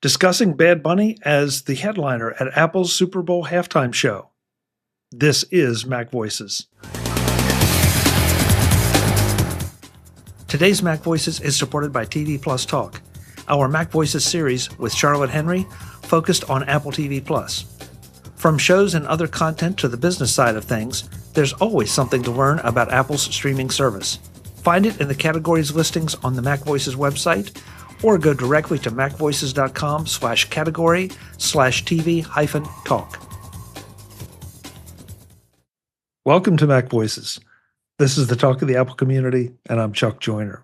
discussing Bad Bunny as the headliner at Apple's Super Bowl halftime show. This is MacVoices. Today's MacVoices is supported by TV Plus Talk, our MacVoices series with Charlotte Henry focused on Apple TV Plus. From shows and other content to the business side of things, there's always something to learn about Apple's streaming service. Find it in the categories listings on the MacVoices website, or go directly to macvoices.com/category/TV-talk. Welcome to MacVoices. This is the talk of the Apple community, and I'm Chuck Joyner.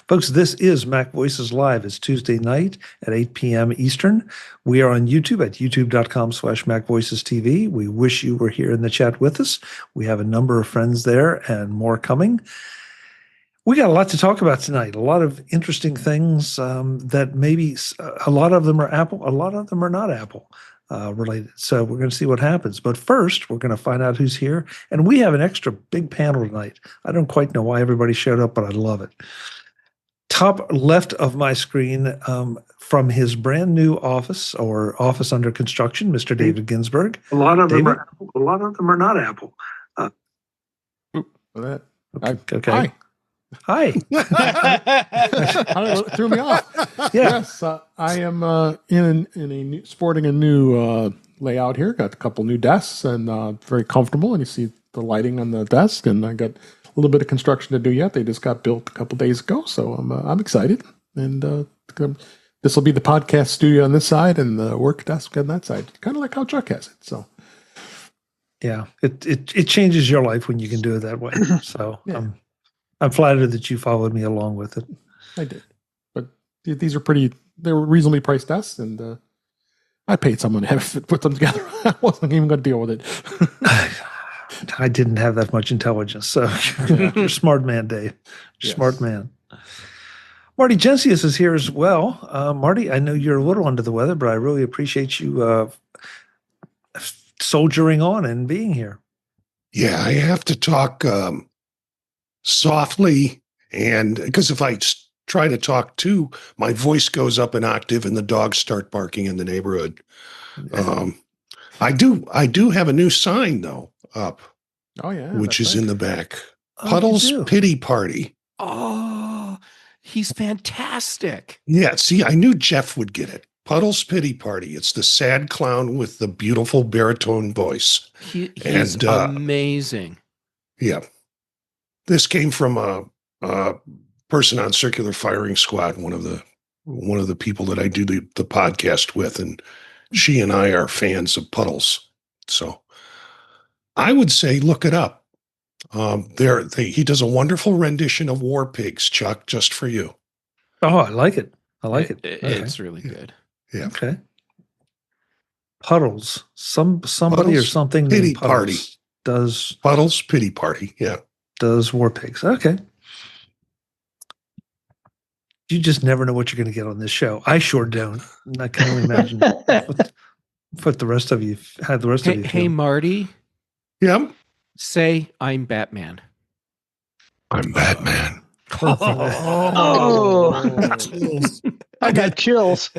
Folks, this is MacVoices Live. It's Tuesday night at 8 p.m. Eastern. We are on YouTube at youtube.com/MacVoicesTV. We wish you were here in the chat with us. We have a number of friends there and more coming. We got a lot to talk about tonight, a lot of interesting things that maybe a lot of them are Apple, a lot of them are not Apple related. So we're going to see what happens. But first, we're going to find out who's here. And we have an extra big panel tonight. I don't quite know why everybody showed up, but I love it. Top left of my screen, from his brand new office or office under construction, Mr. David Ginsburg. A lot of them are Apple, a lot of them are not Apple. Okay. Hi. Threw me off. Yeah. Yes, I am sporting a new layout here. Got a couple new desks and very comfortable. And you see the lighting on the desk. And I got a little bit of construction to do yet. They just got built a couple days ago, so I'm excited. And this will be the podcast studio on this side and the work desk on that side, kind of like how Chuck has it. So. Yeah, it changes your life when you can do it that way. So. Yeah. I'm flattered that you followed me along with it. I did. But these are they were reasonably priced desks, and I paid someone to have put them together. I wasn't even going to deal with it. I didn't have that much intelligence. So you're a smart man, Dave. Yes. Smart man. Marty Jencius is here as well. Marty, I know you're a little under the weather, but I really appreciate you soldiering on and being here. Yeah, I have to talk softly, and because if I try to talk too, my voice goes up an octave and the dogs start barking in the neighborhood. I do have a new sign though up. Oh yeah, which is in the back. Oh, Puddles Pity Party. Oh, he's fantastic. Yeah, see, I knew Jeff would get it. Puddles Pity Party. It's the sad clown with the beautiful baritone voice. He's amazing. Yeah. This came from a person on Circular Firing Squad, one of the people that I do the podcast with, and she and I are fans of Puddles. So I would say look it up. He does a wonderful rendition of War Pigs, Chuck, just for you. Oh, I like it. Okay. It's really good. Yeah. Okay. Puddles. Somebody Puddles or something Pity named Puddles Party. does Puddles Pity Party. Yeah. Does War Pigs. Okay. You just never know what you're going to get on this show. I sure don't. I can only imagine what the rest of you, how the rest of you feel. Hey, Marty. Yeah. Say, I'm Batman. I'm Batman. Oh. I got chills.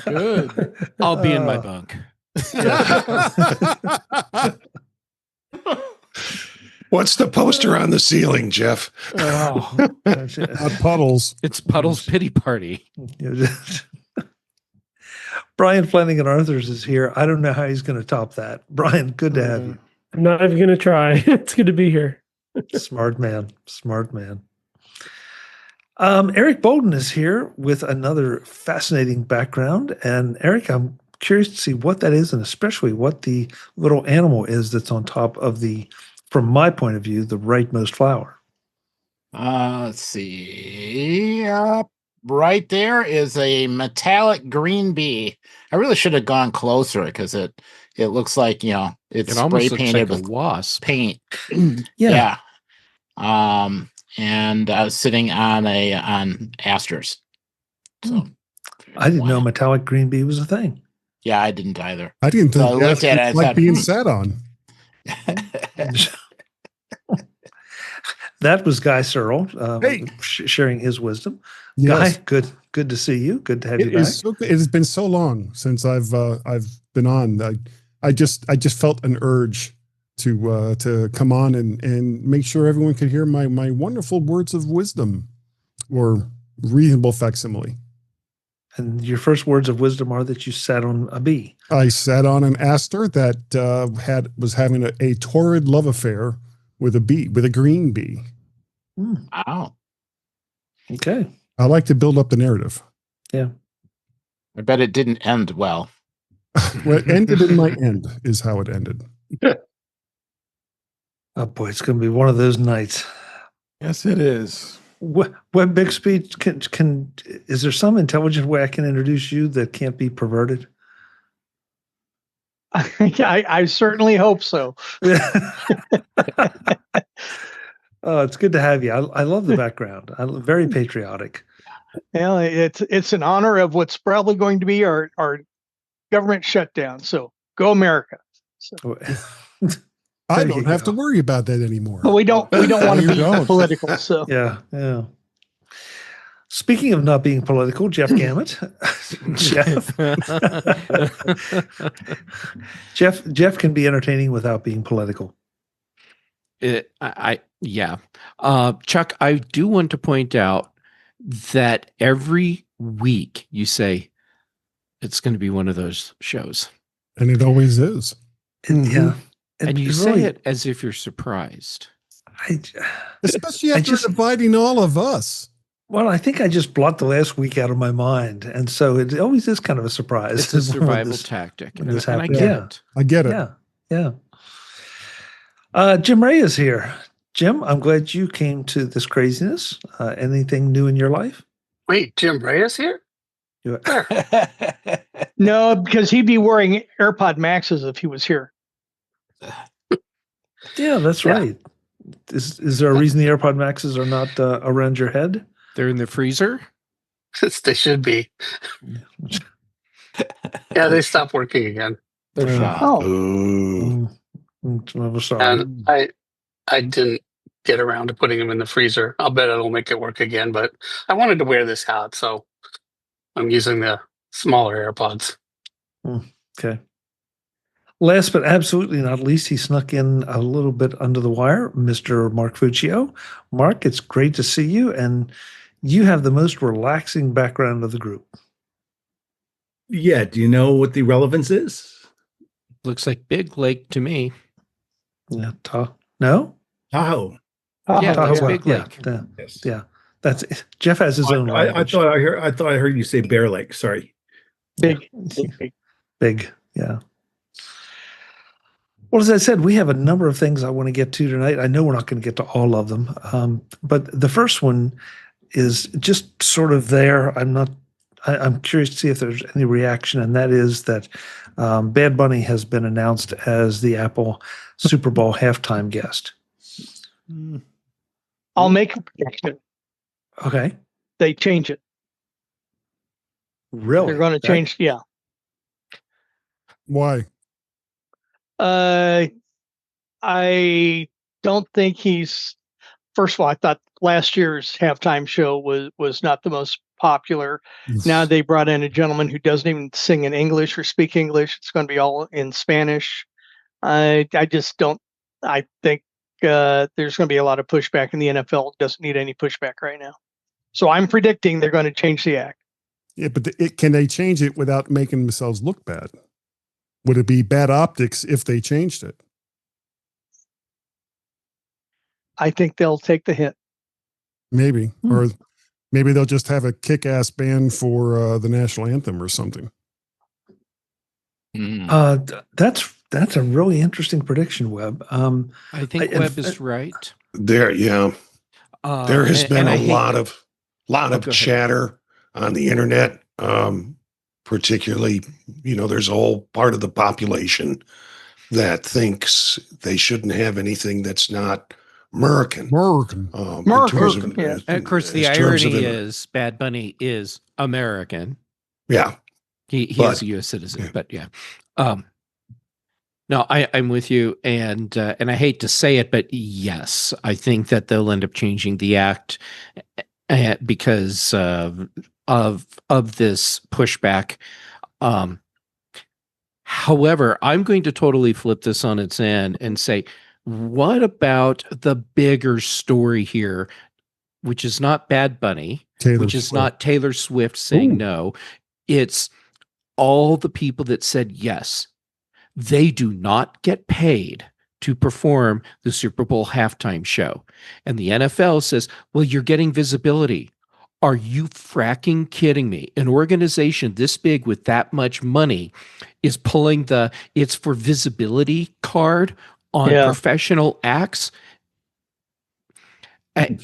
Good. I'll be in my bunk. What's the poster on the ceiling, Jeff? Puddles. It's Puddles Pity Party. Brian Flanigan-Arthurs is here. I don't know how he's going to top that. Brian, good to have you. I'm not even going to try. It's good to be here. Smart man. Smart man. Eric Bolden is here with another fascinating background. And Eric, I'm curious to see what that is and especially what the little animal is that's on top of the, from my point of view, the rightmost flower. Let's see. Right there is a metallic green bee. I really should have gone closer because it looks like, it's It almost spray looks painted like a with wasp. paint. Yeah. And I was sitting on asters. So I didn't know metallic green bee was a thing. yeah, I didn't either. I didn't think So I looked at it, I like thought, being sat on. That was Guy Serle Hey. sharing his wisdom. Yes. Guy, good to see you. Good to have you It back. it has been so long since I've been on. I just felt an urge to come on and make sure everyone could hear my wonderful words of wisdom or reasonable facsimile. And your first words of wisdom are that you sat on a bee. I sat on an aster that was having a torrid love affair with a green bee. Wow. Okay. I like to build up the narrative. Yeah. I bet it didn't end well. Well, it ended in my end is how it ended. Oh boy, it's going to be one of those nights. Yes, it is. Web Bixby, can is there some intelligent way I can introduce you that can't be perverted? I certainly hope so. Oh, it's good to have you. I love the background. I'm very patriotic. Well, it's an honor of what's probably going to be our government shutdown. So go America. So, I There you don't have go. to worry about that anymore. but we don't want to You be don't. political. So Yeah. Speaking of not being political, Jeff Gamet. Jeff can be entertaining without being political. Yeah. Chuck, I do want to point out that every week you say it's going to be one of those shows. And it always is. Yeah. And you It say really- it as if you're surprised. Especially after dividing all of us. Well, I think I just blocked the last week out of my mind. And so it always is kind of a surprise. It's a when survival this- tactic. when And, this and I happens. get Yeah. it. I get it. Yeah. Jim Ray is here. Jim, I'm glad you came to this craziness. Anything new in your life? Wait, Jim Ray is here? You- no, because he'd be wearing AirPod Maxes if he was here. Yeah, that's Yeah. right. Is there a reason the AirPod Maxes are not around your head? They're in the freezer. They should be. Yeah, they stopped working again. They're Yeah. shot. Oh, Ooh. I'm sorry. And I didn't get around to putting them in the freezer. I'll bet it'll make it work again, but I wanted to wear this hat, so I'm using the smaller AirPods. Okay. Last but absolutely not least, he snuck in a little bit under the wire, Mr. Mark Fuccio. Mark, it's great to see you, and you have the most relaxing background of the group. Yeah. Do you know what the relevance is? Looks like Big Lake to me. Yeah. No? Tahoe. Yeah, Tahoe that's Well, Big yeah, Lake. yeah, Yes. yeah. That's Jeff has his own I language. thought I heard you say Bear Lake. Sorry. big. Big, yeah. Well, as I said, we have a number of things I want to get to tonight. I know we're not going to get to all of them, but the first one is just sort of there. I'm curious to see if there's any reaction, and that is that Bad Bunny has been announced as the Apple Super Bowl halftime guest. I'll make a prediction. Okay, They change it. really? They're going to That- change. Yeah. Why? I don't think he's. First of all, I thought last year's halftime show was not the most popular. Now they brought in a gentleman who doesn't even sing in English or speak English. It's going to be all in Spanish. I just don't. I think there's going to be a lot of pushback, and the NFL doesn't need any pushback right now. So I'm predicting they're going to change the act. Yeah, but can they change it without making themselves look bad? Would it be bad optics if they changed it? I think they'll take the hit. Maybe. Or maybe they'll just have a kick-ass band for the national anthem or something. That's a really interesting prediction, Webb. I think I- Webb is right. There has And- been and I a hate- lot of go ahead. chatter on the internet. Particularly, there's a whole part of the population that thinks they shouldn't have anything that's not American. American. In terms of, yeah. And of course, the in terms of irony it. is Bad Bunny is American. Yeah. He But- is a U.S. citizen, yeah. but yeah. No, I'm with you, and I hate to say it, but yes, I think that they'll end up changing the act because of this pushback. However, I'm going to totally flip this on its end and say, what about the bigger story here, which is not Bad Bunny, which is not Taylor Swift saying no. It's all the people that said yes. They do not get paid to perform the Super Bowl halftime show. And the NFL says, well, you're getting visibility. Are you fracking kidding me? An organization this big with that much money is pulling the it's for visibility card on professional acts. I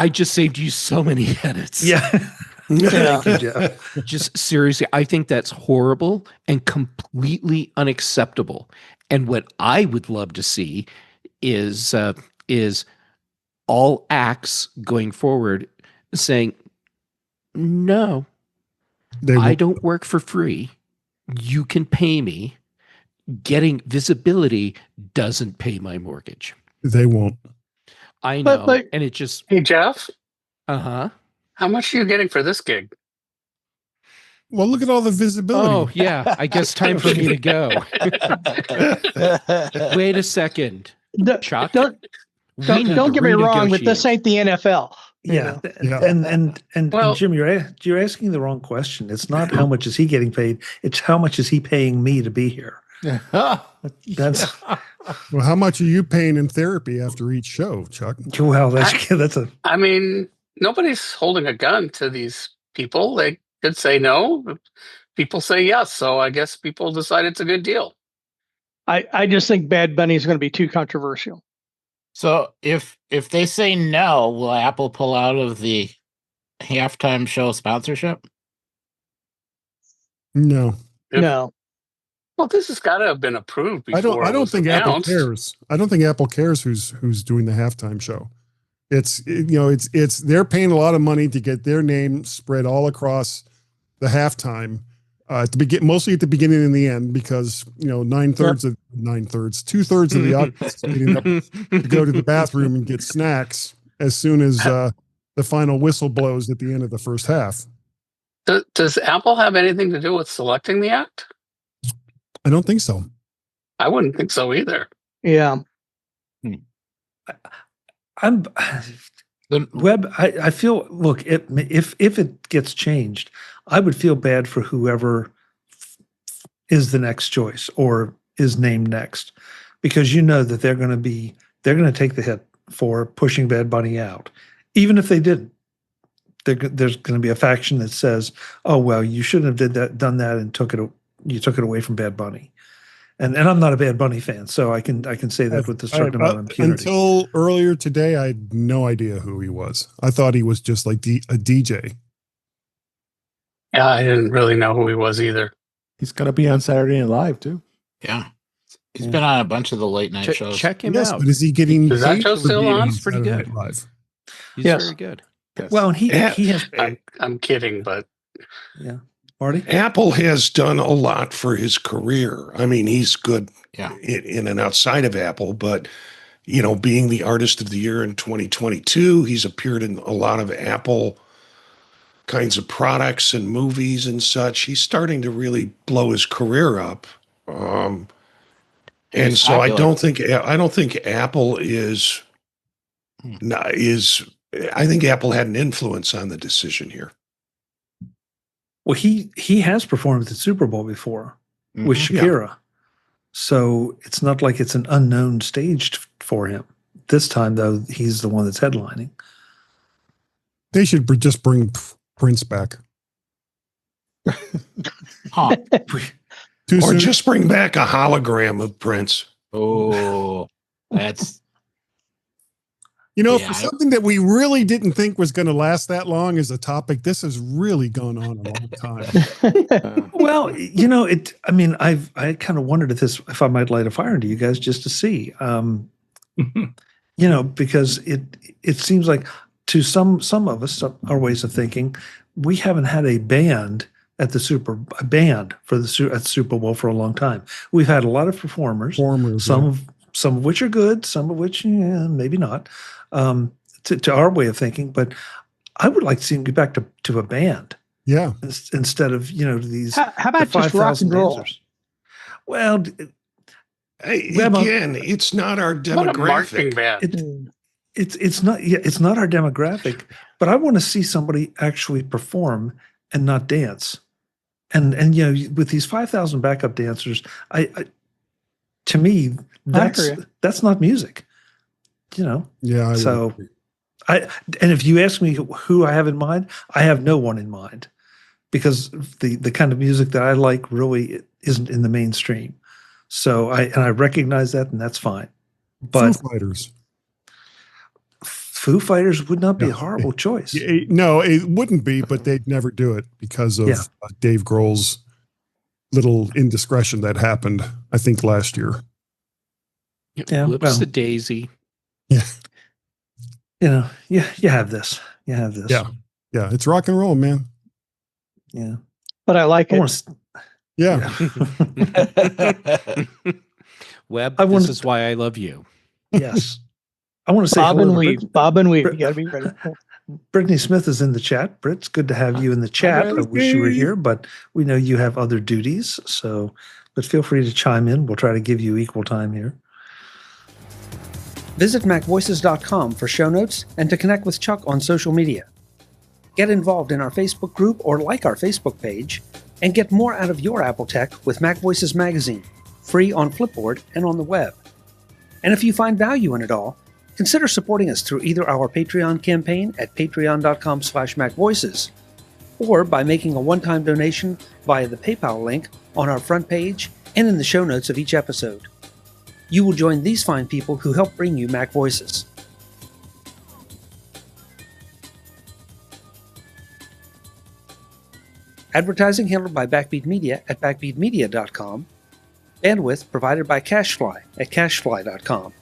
just saved you so many edits. Yeah. Thank you, Jeff. Just seriously, I think that's horrible and completely unacceptable. And what I would love to see is all acts going forward saying, no, I don't work for free. You can pay me. Getting visibility doesn't pay my mortgage. They won't. I know. And it just... Hey, Jeff? Uh-huh. How much are you getting for this gig? Well, look at all the visibility. Oh, yeah. I guess time for me to go. Wait a second. Chuck? Don't get me wrong, but this ain't the NFL. Yeah. And Jim, you're asking the wrong question. It's not how much is he getting paid. It's how much is he paying me to be here. That's well, how much are you paying in therapy after each show, Chuck? Well, that's a. I mean, nobody's holding a gun to these people. They could say no. People say yes. So I guess people decide it's a good deal. I just think Bad Bunny is going to be too controversial. So if they say no, will Apple pull out of the halftime show sponsorship? No. No. Well, this has got to have been approved before. I don't think Apple cares. I don't think Apple cares who's doing the halftime show. It's they're paying a lot of money to get their name spread all across the halftime. Mostly at the beginning and the end, because 2/3 of the audience is getting up to go to the bathroom and get snacks as soon as the final whistle blows at the end of the first half. Does Apple have anything to do with selecting the act? I don't think so. I wouldn't think so either. Yeah. I feel, look, if it gets changed, I would feel bad for whoever is the next choice or is named next, because that they're going to take the hit for pushing Bad Bunny out. Even if they didn't, there's going to be a faction that says, oh, well, you shouldn't have done that and you took it away from Bad Bunny. And I'm not a Bad Bunny fan, so I can say that with a certain amount of impunity. Until earlier today, I had no idea who he was. I thought he was just like a DJ. Yeah, I didn't really know who he was either. He's going to be on Saturday Night Live, too. Yeah. He's been on a bunch of the late night shows. Check him out. But is he getting... Is that show still on? He's pretty good. He's very good. Yes. Well, and he has... I'm kidding, but... Yeah. Marty? Apple has done a lot for his career. I mean, he's good in and outside of Apple, but, being the Artist of the Year in 2022, he's appeared in a lot of Apple kinds of products and movies and such. He's starting to really blow his career up. And so popular. I don't think Apple is, I think Apple had an influence on the decision here. Well, he has performed at the Super Bowl before with Shakira. Yeah. So it's not like it's an unknown stage for him. This time, though, he's the one that's headlining. They should just bring Prince back. Or just bring back a hologram of Prince. Oh, that's... for something that we really didn't think was going to last that long as a topic, this has really gone on a long time. Well, I kind of wondered if I might light a fire into you guys just to see, because it seems like to some of us, our ways of thinking, we haven't had a band at the band for the at the Super Bowl for a long time. We've had a lot of performers, some of which are good, some of which maybe not, to our way of thinking. But I would like to see them get back to a band. Yeah. Instead of these. How about just rock and roll? Dancers. Well, again, it's not our demographic. It's not. Yeah, it's not our demographic. But I want to see somebody actually perform and not dance. And with these 5,000 backup dancers, to me that's not music. Yeah. And if you ask me who I have in mind, I have no one in mind, because the kind of music that I like really isn't in the mainstream. So I recognize that, and that's fine. But Foo Fighters would not be a horrible choice. No, it wouldn't be, but they'd never do it because of Dave Grohl's little indiscretion that happened, I think, last year. Yeah, whoops, the daisy. Yeah. You have this. You have this. Yeah. Yeah. It's rock and roll, man. Yeah. But I like it. Yeah. Webb, this is why I love you. Yes. I want to say Bob and Weave. Bob and Weave. You got to be ready. Brittany Smith is in the chat. Britt, it's good to have you in the chat. I wish you were here, but we know you have other duties. But feel free to chime in. We'll try to give you equal time here. Visit MacVoices.com for show notes and to connect with Chuck on social media. Get involved in our Facebook group or like our Facebook page, and get more out of your Apple tech with MacVoices Magazine, free on Flipboard and on the web. And if you find value in it all, consider supporting us through either our Patreon campaign at patreon.com/MacVoices, or by making a one-time donation via the PayPal link on our front page and in the show notes of each episode. You will join these fine people who help bring you Mac Voices. Advertising handled by Backbeat Media at backbeatmedia.com. Bandwidth provided by CashFly at cashfly.com.